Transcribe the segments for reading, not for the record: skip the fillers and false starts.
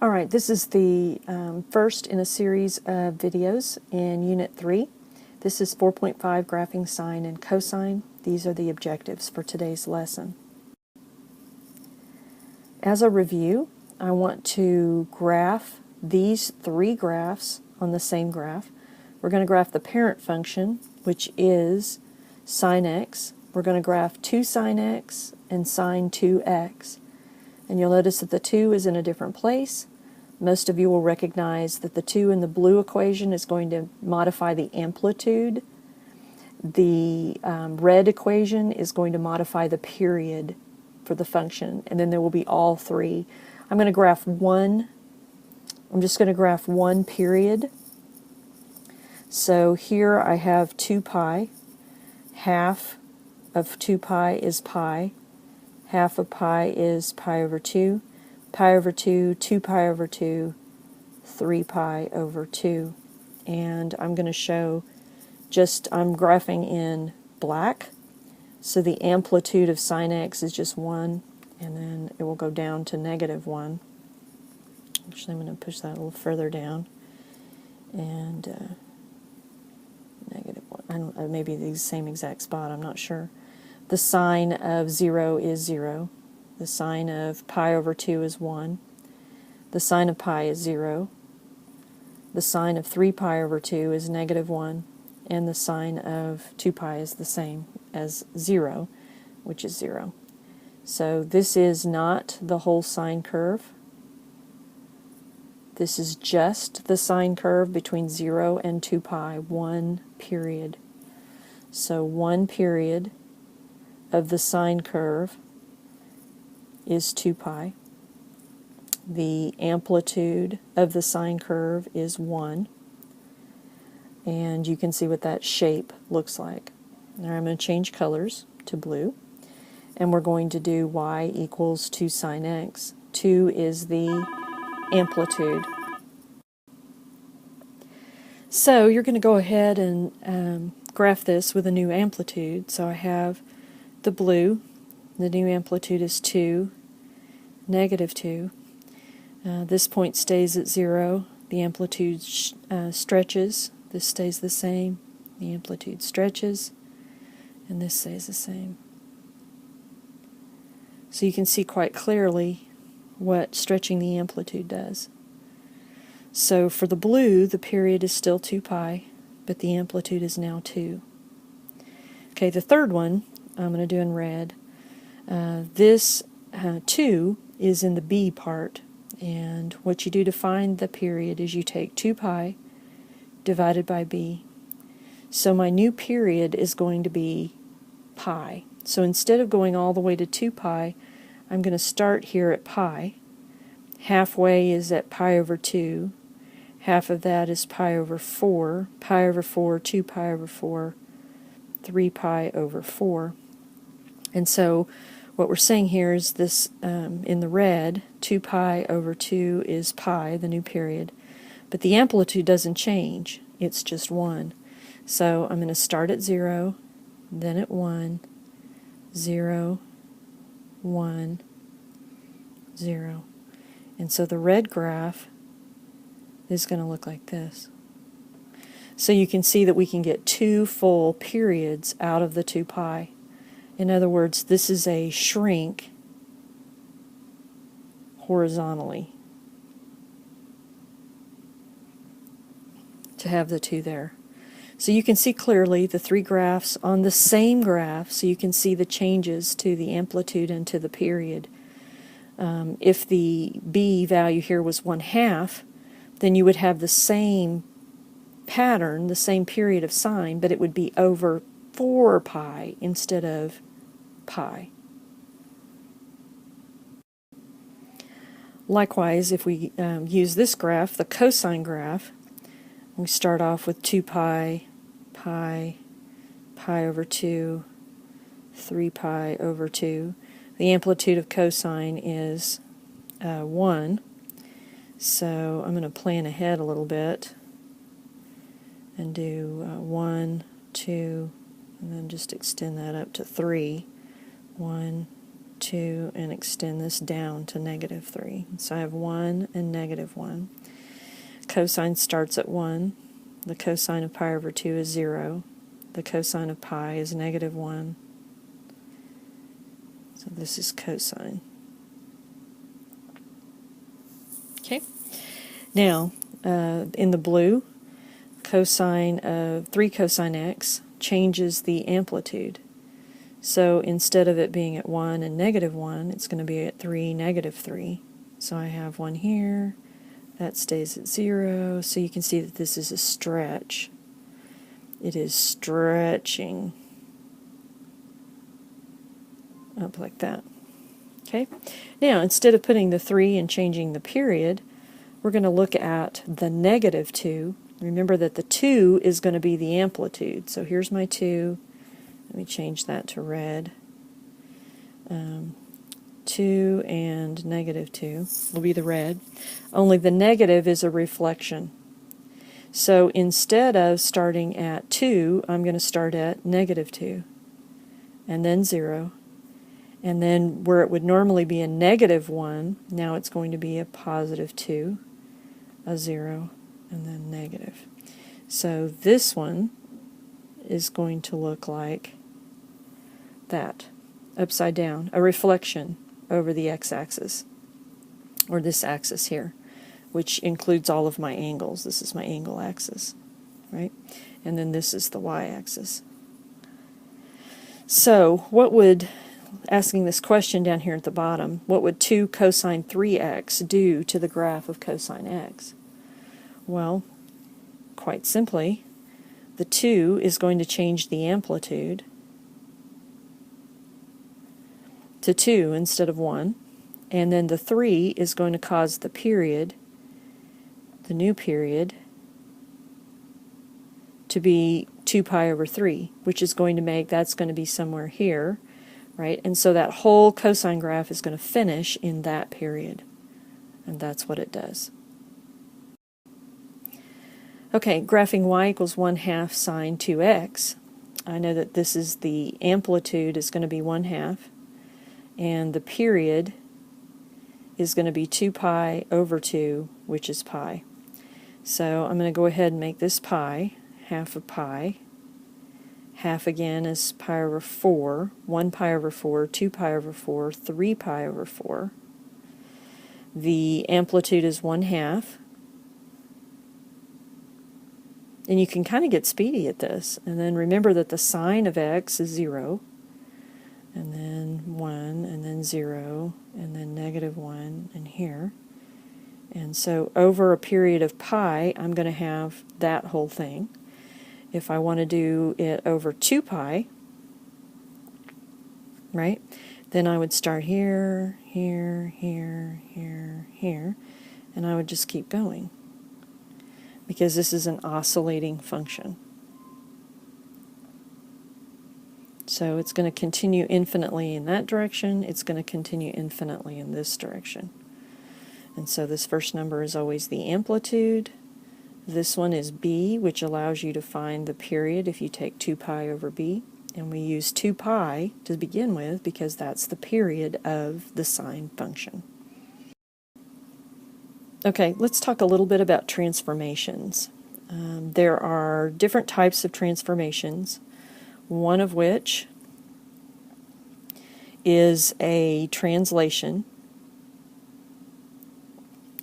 Alright, this is the first in a series of videos in Unit 3. This is 4.5 graphing sine and cosine. These are the objectives for today's lesson. As a review, I want to graph these three graphs on the same graph. We're going to graph the parent function, which is sine x. We're going to graph 2 sine x and sine 2x. And you'll notice that the 2 is in a different place. Most of you will recognize that the 2 in the blue equation is going to modify the amplitude. The red equation is going to modify the period for the function, and then there will be all three. I'm going to graph one. I'm just going to graph one period. So here I have 2 pi. Half of 2 pi is pi. Half of pi is pi over 2. Pi over 2, 2 pi over 2, 3 pi over 2. And I'm going to show I'm graphing in black. So the amplitude of sine x is just 1, and then it will go down to -1. Actually, I'm going to push that a little further down. And -1. I don't, maybe the same exact spot, I'm not sure. The sine of 0 is 0. The sine of pi over 2 is 1. The sine of pi is 0. The sine of 3 pi over 2 is -1. And the sine of 2 pi is the same as 0, which is 0. So this is not the whole sine curve. This is just the sine curve between 0 and 2 pi, one period. So one period of the sine curve is 2 pi. The amplitude of the sine curve is 1. And you can see what that shape looks like. Now I'm going to change colors to blue. And we're going to do y equals 2 sine x. 2 is the amplitude. So you're going to go ahead and graph this with a new amplitude. So I have the blue. The new amplitude is 2, -2. This point stays at 0. The amplitude stretches. This stays the same. The amplitude stretches. And this stays the same. So you can see quite clearly what stretching the amplitude does. So for the blue, the period is still 2 pi, but the amplitude is now 2. Okay, the third one I'm going to do in red. This 2 is in the B part, and what you do to find the period is you take 2 pi divided by B. So my new period is going to be pi. So instead of going all the way to 2 pi, I'm going to start here at pi. Halfway is at pi over 2. Half of that is pi over 4. Pi over 4, 2 pi over 4, 3 pi over 4. And so what we're saying here is this, in the red, 2 pi over 2 is pi, the new period. But the amplitude doesn't change. It's just 1. So I'm going to start at 0, then at 1, 0, 1, 0. And so the red graph is going to look like this. So you can see that we can get 2 full periods out of the 2 pi. In other words, this is a shrink horizontally to have the 2 there. So you can see clearly the 3 graphs on the same graph, so you can see the changes to the amplitude and to the period. If the B value here was 1/2, then you would have the same pattern, the same period of sine, but it would be over 4 pi instead of pi. Likewise, if we use this graph, the cosine graph, we start off with 2 pi, pi, pi over 2, 3 pi over 2. The amplitude of cosine is 1. So I'm going to plan ahead a little bit and do 1, 2, and then just extend that up to 3. 1, 2, and extend this down to negative 3. So I have 1 and negative 1. Cosine starts at 1. The cosine of pi over 2 is 0. The cosine of pi is negative 1. So this is cosine. Okay. Now, in the blue, cosine of 3 cosine x changes the amplitude. So instead of it being at 1 and negative 1, it's going to be at 3, negative 3. So I have 1 here. That stays at 0. So you can see that this is a stretch. It is stretching up like that. Okay. Now, instead of putting the 3 and changing the period, we're going to look at the negative 2. Remember that the 2 is going to be the amplitude. So here's my 2. Let me change that to red. 2 and negative 2 will be the red. Only the negative is a reflection. So instead of starting at 2, I'm going to start at negative 2, and then 0. And then where it would normally be a negative 1, now it's going to be a positive 2, a 0, and then negative. So this one is going to look like that, upside down, a reflection over the x-axis, or this axis here, which includes all of my angles. This is my angle axis, right? And then this is the y-axis. So what would, asking this question down here at the bottom, what would 2 cosine 3x do to the graph of cosine x? Well, quite simply, the 2 is going to change the amplitude to 2 instead of 1, and then the 3 is going to cause the period, the new period, to be 2 pi over 3, which is going to make, that's going to be somewhere here, right? And so that whole cosine graph is going to finish in that period, and that's what it does. Okay, graphing y equals 1/2 sine 2x. I know that this is the amplitude is going to be 1/2, and the period is going to be 2 pi over 2, which is pi. So I'm going to go ahead and make this pi, half of pi. Half again is pi over 4, 1 pi over 4, 2 pi over 4, 3 pi over 4. The amplitude is 1/2. And you can kind of get speedy at this. And then remember that the sine of x is 0, and then 1, and then 0, and then negative 1, and here. And so over a period of pi, I'm going to have that whole thing. If I want to do it over 2 pi, right, then I would start here, here, here, here, here, and I would just keep going, because this is an oscillating function. So it's going to continue infinitely in that direction, it's going to continue infinitely in this direction. And so this first number is always the amplitude. This one is b, which allows you to find the period if you take 2 pi over b. And we use 2 pi to begin with because that's the period of the sine function. Okay, let's talk a little bit about transformations. There are different types of transformations, one of which is a translation.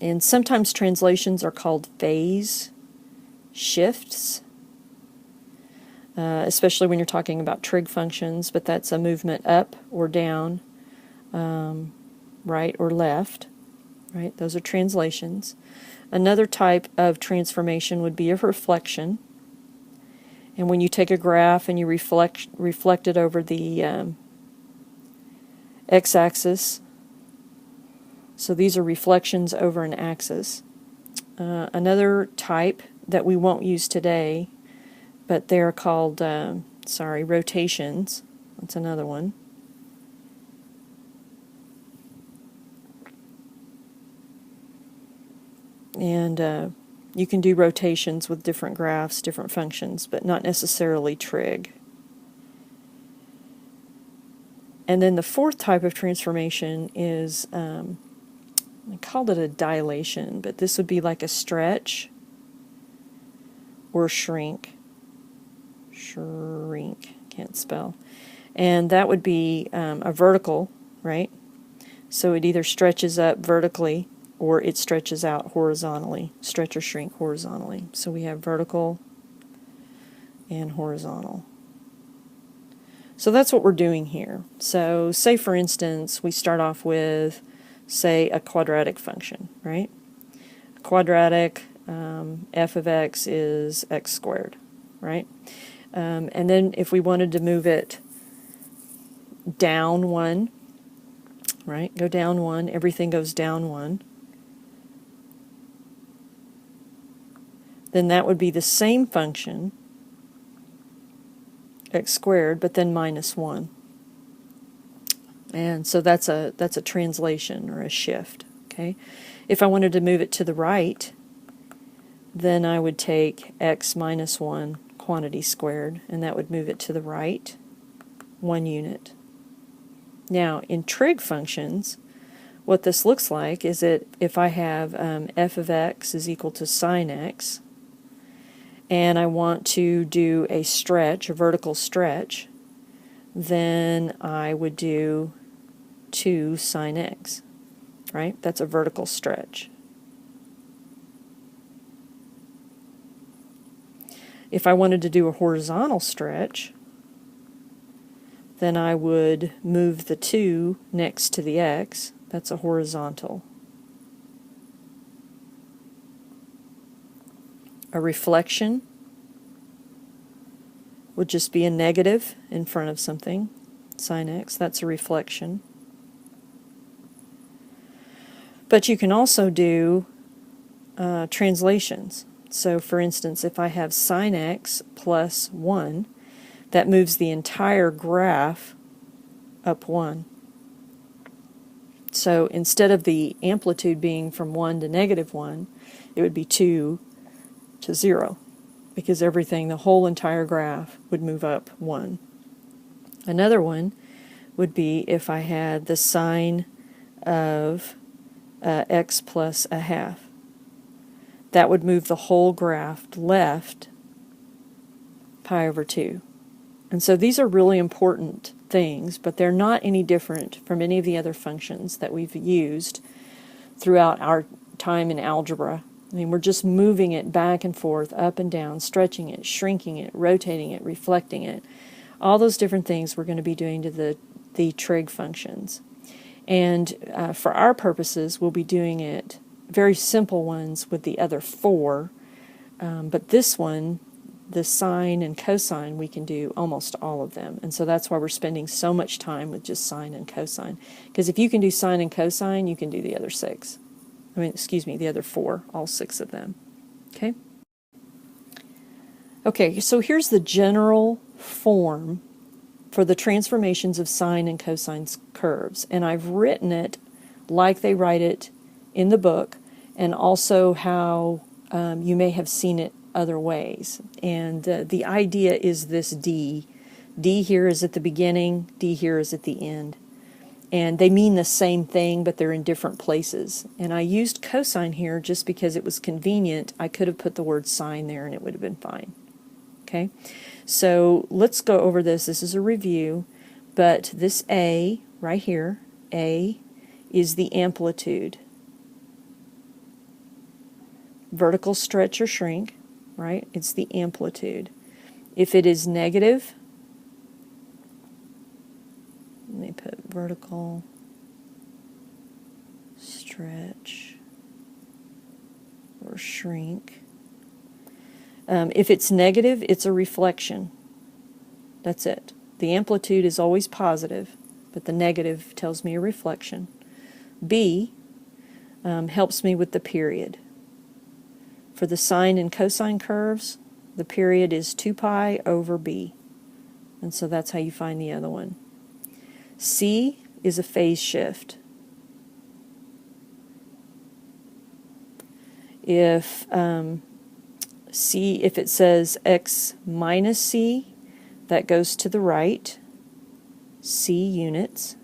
And sometimes translations are called phase shifts, especially when you're talking about trig functions, but that's a movement up or down, right or left. Right? Those are translations. Another type of transformation would be a reflection. And when you take a graph and you reflect it over the x-axis, so these are reflections over an axis. Another type that we won't use today, but they're called, rotations. That's another one. And you can do rotations with different graphs, different functions, but not necessarily trig. And then the fourth type of transformation is, I called it a dilation, but this would be like a stretch or shrink. Shrink, can't spell. And that would be a vertical, right? So it either stretches up vertically or it stretches out horizontally, stretch or shrink horizontally. So we have vertical and horizontal. So that's what we're doing here. So say for instance we start off with, say, a quadratic function, right? A quadratic, f of x is x squared, right? And then if we wanted to move it down 1, right, go down 1, everything goes down 1, then that would be the same function, x squared, but then minus 1. And so that's a translation or a shift. Okay, if I wanted to move it to the right, then I would take x minus 1 quantity squared, and that would move it to the right 1 unit. Now in trig functions, what this looks like is that if I have f of x is equal to sine x, and I want to do a stretch, a vertical stretch, then I would do 2 sine x, right? That's a vertical stretch. If I wanted to do a horizontal stretch, then I would move the 2 next to the x. That's a horizontal. A reflection would just be a negative in front of something, sine x, that's a reflection. But you can also do translations. So for instance, if I have sine x plus 1, that moves the entire graph up 1. So instead of the amplitude being from 1 to negative 1, it would be 2 to 0, because everything, the whole entire graph, would move up 1. Another one would be if I had the sine of x plus a half. That would move the whole graph left pi over 2. And so these are really important things, but they're not any different from any of the other functions that we've used throughout our time in algebra. I mean, we're just moving it back and forth, up and down, stretching it, shrinking it, rotating it, reflecting it. All those different things we're going to be doing to the trig functions. And for our purposes, we'll be doing it, very simple ones with the other 4, but this one, the sine and cosine, we can do almost all of them. And so that's why we're spending so much time with just sine and cosine. Because if you can do sine and cosine, you can do the other 6. I mean, excuse me, the other 4, all 6 of them. Okay? Okay, so here's the general form for the transformations of sine and cosine curves. And I've written it like they write it in the book, and also how you may have seen it other ways. And the idea is this D. D here is at the beginning, D here is at the end. And they mean the same thing, but they're in different places. And I used cosine here just because it was convenient. I could have put the word sine there and it would have been fine. Okay, so let's go over this. This is a review, but this A right here, A, is the amplitude. Vertical stretch or shrink, right? It's the amplitude. If it is negative, let me put vertical stretch or shrink. If it's negative, it's a reflection. That's it. The amplitude is always positive, but the negative tells me a reflection. B helps me with the period. For the sine and cosine curves, the period is 2 pi over b. And so that's how you find the other one. C is a phase shift. If if it says x minus c, that goes to the right. C units.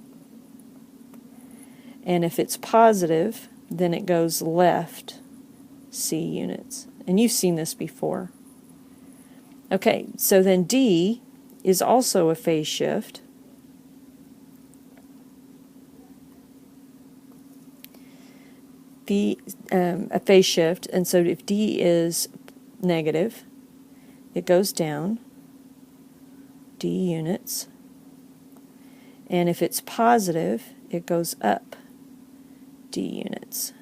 And if it's positive, then it goes left C units. And you've seen this before. Okay, so then D is also a phase shift. A phase shift, and so if D is negative, it goes down D units. And if it's positive, it goes up D units.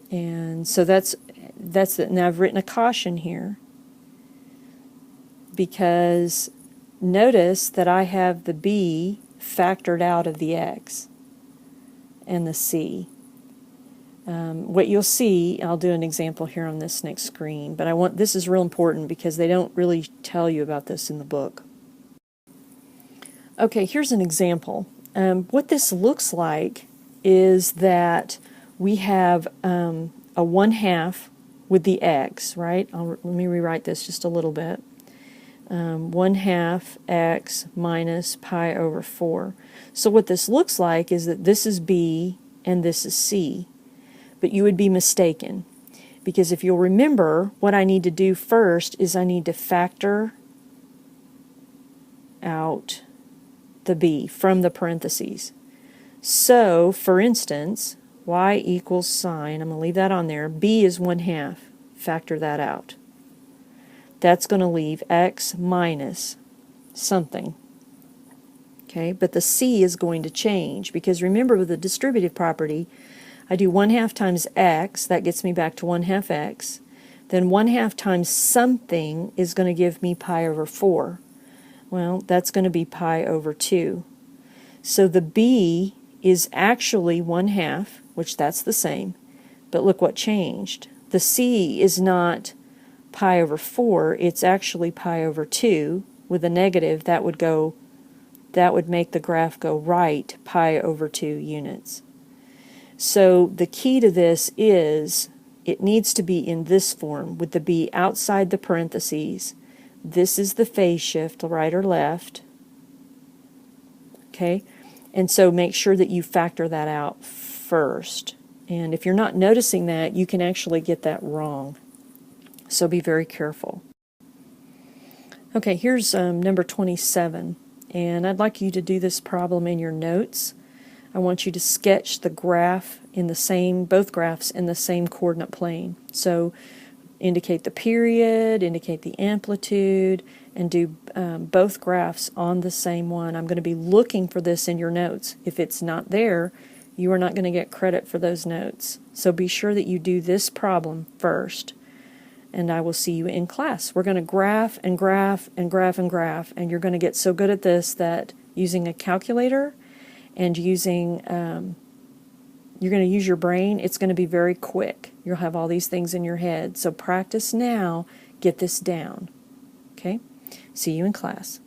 And so that's it. Now I've written a caution here because notice that I have the B factored out of the X and the C. What you'll see, I'll do an example here on this next screen, but this is real important because they don't really tell you about this in the book. Okay, here's an example. What this looks like is that we have a 1/2 with the X, right? Let me rewrite this just a little bit. 1/2 X minus pi over 4. So what this looks like is that this is B and this is C. But you would be mistaken, because if you'll remember, what I need to do first is I need to factor out the B from the parentheses. So, for instance, y equals sine, I'm going to leave that on there, B is 1/2, factor that out. That's going to leave X minus something. Okay, but the C is going to change, because remember with the distributive property, I do 1/2 times X, that gets me back to 1/2 X. Then 1/2 times something is going to give me pi over 4. Well, that's going to be pi over 2. So the B is actually 1/2, which that's the same, but look what changed. The C is not pi over 4, it's actually pi over 2. With a negative, that would make the graph go right, pi over 2 units. So the key to this is it needs to be in this form, with the B outside the parentheses. This is the phase shift, right or left. Okay, and so make sure that you factor that out first. And if you're not noticing that, you can actually get that wrong. So be very careful. Okay, here's number 27, and I'd like you to do this problem in your notes. I want you to sketch the graph in the same, both graphs in the same coordinate plane. So indicate the period, indicate the amplitude, and do both graphs on the same one. I'm going to be looking for this in your notes. If it's not there, you are not going to get credit for those notes. So be sure that you do this problem first, and I will see you in class. We're going to graph and graph and graph and graph, and you're going to get so good at this that using a calculator and using, you're going to use your brain, it's going to be very quick. You'll have all these things in your head. So practice now, get this down. Okay? See you in class.